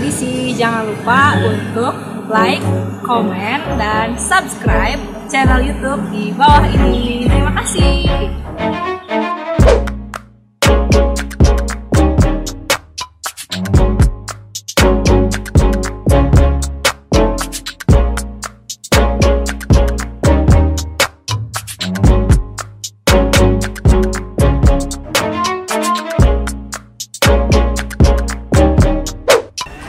Ekspedisi, jangan lupa untuk like, komen, dan subscribe channel YouTube di bawah ini. Terima kasih.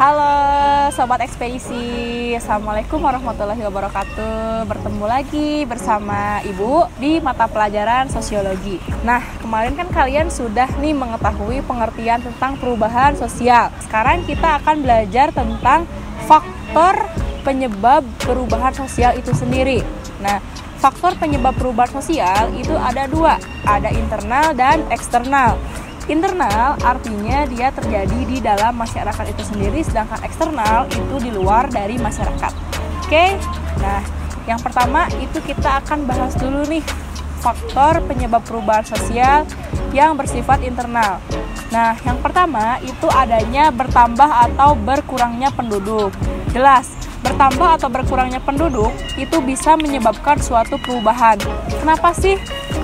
Halo Sobat Ekspedisi, Assalamualaikum warahmatullahi wabarakatuh. Bertemu lagi bersama Ibu di mata pelajaran Sosiologi. Nah, kemarin kan kalian sudah nih mengetahui pengertian tentang perubahan sosial. Sekarang kita akan belajar tentang faktor penyebab perubahan sosial itu sendiri. Nah, faktor penyebab perubahan sosial itu ada dua, ada internal dan eksternal. Internal artinya dia terjadi di dalam masyarakat itu sendiri, sedangkan eksternal itu di luar dari masyarakat. Oke, nah yang pertama itu kita akan bahas dulu nih faktor penyebab perubahan sosial yang bersifat internal. Nah yang pertama itu adanya bertambah atau berkurangnya penduduk. Jelas, bertambah atau berkurangnya penduduk itu bisa menyebabkan suatu perubahan. Kenapa sih?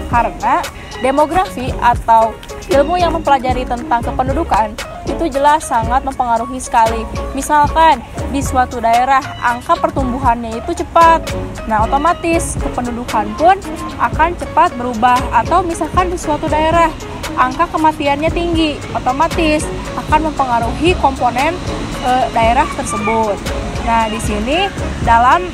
Karena demografi atau ilmu yang mempelajari tentang kependudukan itu jelas sangat mempengaruhi sekali. Misalkan di suatu daerah angka pertumbuhannya itu cepat, nah otomatis kependudukan pun akan cepat berubah. Atau misalkan di suatu daerah angka kematiannya tinggi, otomatis akan mempengaruhi komponen daerah tersebut. Nah di sini dalam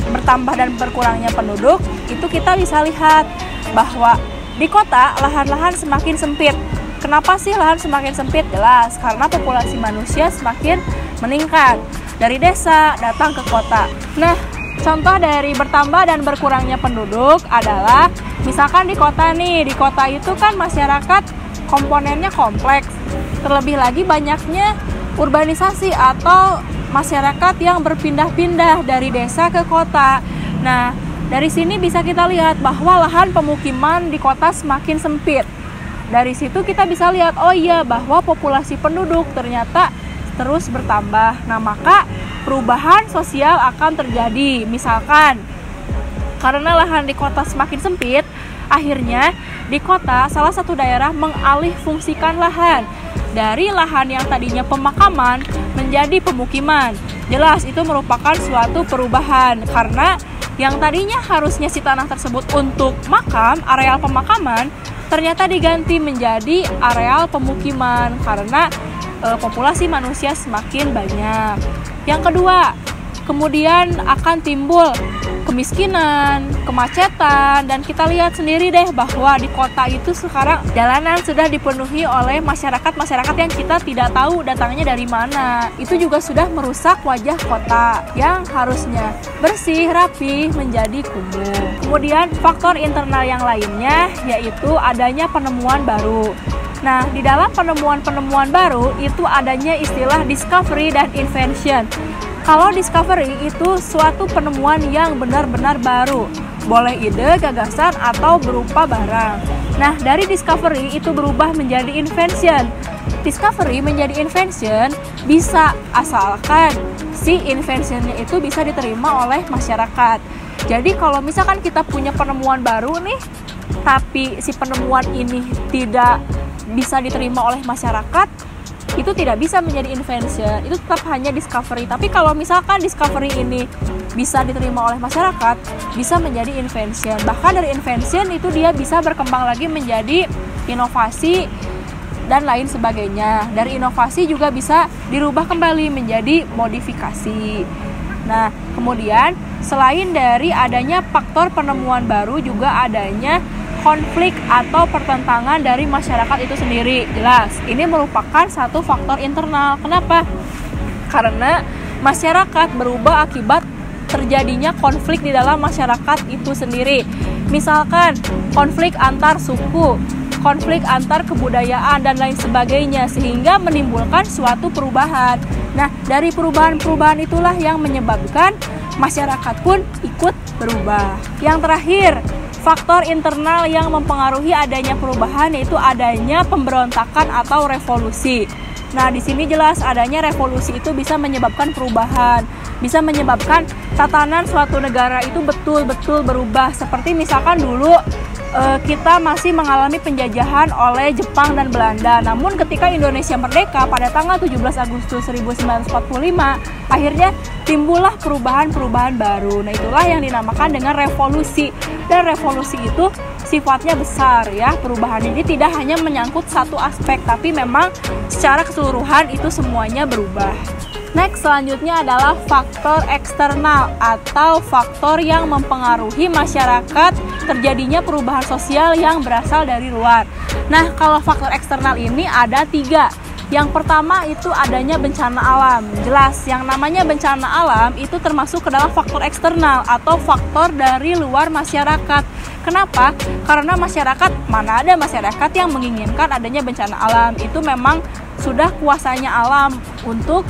bertambah dan berkurangnya penduduk itu kita bisa lihat bahwa di kota, lahan-lahan semakin sempit. Kenapa sih lahan semakin sempit? Jelas, karena populasi manusia semakin meningkat. Dari desa datang ke kota. Nah, contoh dari bertambah dan berkurangnya penduduk adalah misalkan di kota nih. Di kota itu kan masyarakat komponennya kompleks. Terlebih lagi banyaknya urbanisasi atau masyarakat yang berpindah-pindah dari desa ke kota. Nah, dari sini bisa kita lihat bahwa lahan pemukiman di kota semakin sempit. Dari situ kita bisa lihat, oh iya, bahwa populasi penduduk ternyata terus bertambah. Nah, maka perubahan sosial akan terjadi. Misalkan, karena lahan di kota semakin sempit, akhirnya di kota salah satu daerah mengalih fungsikan lahan. Dari lahan yang tadinya pemakaman menjadi pemukiman. Jelas, itu merupakan suatu perubahan. Karena yang tadinya harusnya si tanah tersebut untuk makam, areal pemakaman, ternyata diganti menjadi areal pemukiman karena populasi manusia semakin banyak. Yang kedua, kemudian akan timbul kemiskinan, kemacetan, dan kita lihat sendiri deh bahwa di kota itu sekarang jalanan sudah dipenuhi oleh masyarakat yang kita tidak tahu datangnya dari mana. Itu juga sudah merusak wajah kota yang harusnya bersih, rapi, menjadi kumuh. Kemudian faktor internal yang lainnya yaitu adanya penemuan baru. Nah, di dalam penemuan-penemuan baru itu adanya istilah discovery dan invention. Kalau discovery itu suatu penemuan yang benar-benar baru, boleh ide, gagasan, atau berupa barang. Nah, dari discovery itu berubah menjadi invention. Discovery menjadi invention bisa asalkan si inventionnya itu bisa diterima oleh masyarakat. Jadi kalau misalkan kita punya penemuan baru nih, tapi si penemuan ini tidak bisa diterima oleh masyarakat, itu tidak bisa menjadi invention, itu tetap hanya discovery. Tapi kalau misalkan discovery ini bisa diterima oleh masyarakat, bisa menjadi invention. Bahkan dari invention itu dia bisa berkembang lagi menjadi inovasi dan lain sebagainya. Dari inovasi juga bisa dirubah kembali menjadi modifikasi. Nah, kemudian selain dari adanya faktor penemuan baru, juga adanya konflik atau pertentangan dari masyarakat itu sendiri. Jelas, ini merupakan satu faktor internal. Kenapa? Karena masyarakat berubah akibat terjadinya konflik di dalam masyarakat itu sendiri. Misalkan konflik antar suku, konflik antar kebudayaan, dan lain sebagainya, sehingga menimbulkan suatu perubahan. Nah, dari perubahan-perubahan itulah yang menyebabkan masyarakat pun ikut berubah. Yang terakhir, faktor internal yang mempengaruhi adanya perubahan yaitu adanya pemberontakan atau revolusi. Nah, di sini jelas adanya revolusi itu bisa menyebabkan perubahan, bisa menyebabkan tatanan suatu negara itu betul-betul berubah. Seperti misalkan dulu kita masih mengalami penjajahan oleh Jepang dan Belanda. Namun ketika Indonesia merdeka pada tanggal 17 Agustus 1945, akhirnya timbullah perubahan-perubahan baru. Nah, itulah yang dinamakan dengan revolusi. Dan revolusi itu sifatnya besar ya. Perubahan ini tidak hanya menyangkut satu aspek, tapi memang secara keseluruhan itu semuanya berubah. Next, selanjutnya adalah faktor eksternal atau faktor yang mempengaruhi masyarakat terjadinya perubahan sosial yang berasal dari luar. Nah, kalau faktor eksternal ini ada 3. Yang pertama itu adanya bencana alam. Jelas, yang namanya bencana alam itu termasuk ke dalam faktor eksternal atau faktor dari luar masyarakat. Kenapa? Karena mana ada masyarakat yang menginginkan adanya bencana alam. Itu memang sudah kuasanya alam untuk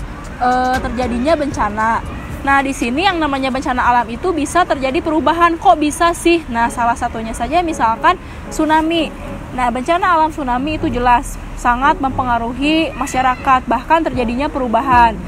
terjadinya bencana. Nah, di sini yang namanya bencana alam itu bisa terjadi perubahan. Kok bisa sih? Nah, salah satunya saja misalkan tsunami. Nah, bencana alam tsunami itu jelas sangat mempengaruhi masyarakat, bahkan terjadinya perubahan.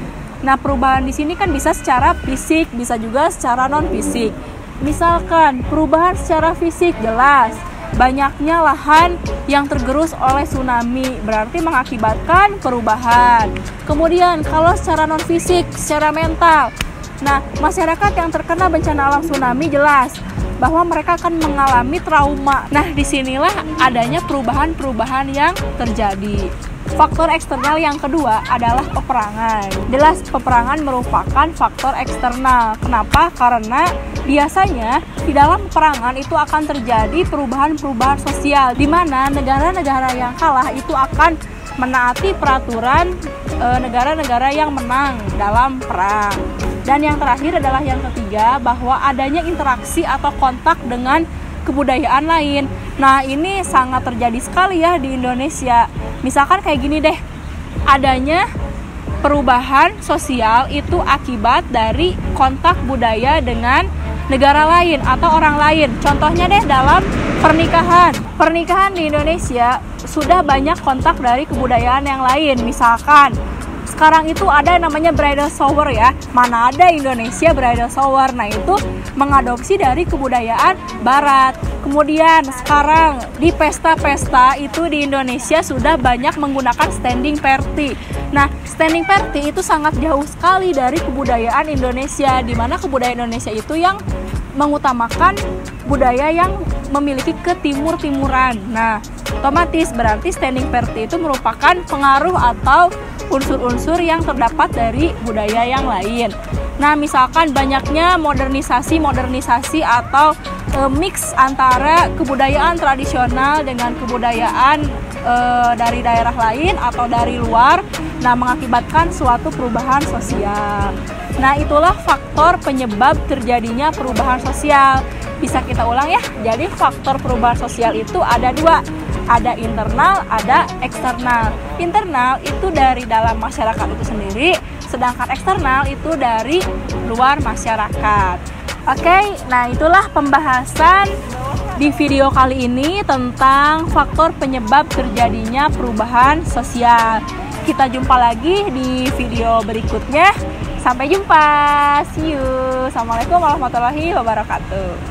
Nah, perubahan di sini kan bisa secara fisik, bisa juga secara non fisik. Misalkan perubahan secara fisik jelas banyaknya lahan yang tergerus oleh tsunami, berarti mengakibatkan perubahan. Kemudian kalau secara non fisik, secara mental, nah masyarakat yang terkena bencana alam tsunami jelas bahwa mereka akan mengalami trauma. Nah, disinilah adanya perubahan-perubahan yang terjadi. Faktor eksternal yang kedua adalah peperangan. Jelas peperangan merupakan faktor eksternal. Kenapa? Karena biasanya di dalam peperangan itu akan terjadi perubahan-perubahan sosial, di mana negara-negara yang kalah itu akan menaati peraturan negara-negara yang menang dalam perang. Dan yang terakhir adalah yang ketiga, bahwa adanya interaksi atau kontak dengan kebudayaan lain. Nah, ini sangat terjadi sekali ya di Indonesia. Misalkan kayak gini deh, adanya perubahan sosial itu akibat dari kontak budaya dengan negara lain atau orang lain. Contohnya deh dalam pernikahan. Pernikahan di Indonesia sudah banyak kontak dari kebudayaan yang lain. Misalkan sekarang itu ada namanya bridal shower ya. Mana ada Indonesia bridal shower. Nah, itu mengadopsi dari kebudayaan barat. Kemudian sekarang di pesta-pesta itu di Indonesia sudah banyak menggunakan standing party. Nah, standing party itu sangat jauh sekali dari kebudayaan Indonesia, di mana kebudayaan Indonesia itu yang mengutamakan budaya yang memiliki ketimur-timuran. Nah, otomatis berarti standing party itu merupakan pengaruh atau unsur-unsur yang terdapat dari budaya yang lain. Nah, misalkan banyaknya modernisasi atau mix antara kebudayaan tradisional dengan kebudayaan dari daerah lain atau dari luar, nah mengakibatkan suatu perubahan sosial. Nah, itulah faktor penyebab terjadinya perubahan sosial. Bisa kita ulang ya. Jadi faktor perubahan sosial itu ada 2. Ada internal, ada eksternal. Internal itu dari dalam masyarakat itu sendiri, sedangkan eksternal itu dari luar masyarakat. Oke, nah itulah pembahasan di video kali ini tentang faktor penyebab terjadinya perubahan sosial. Kita jumpa lagi di video berikutnya. Sampai jumpa. See you. Assalamualaikum warahmatullahi wabarakatuh.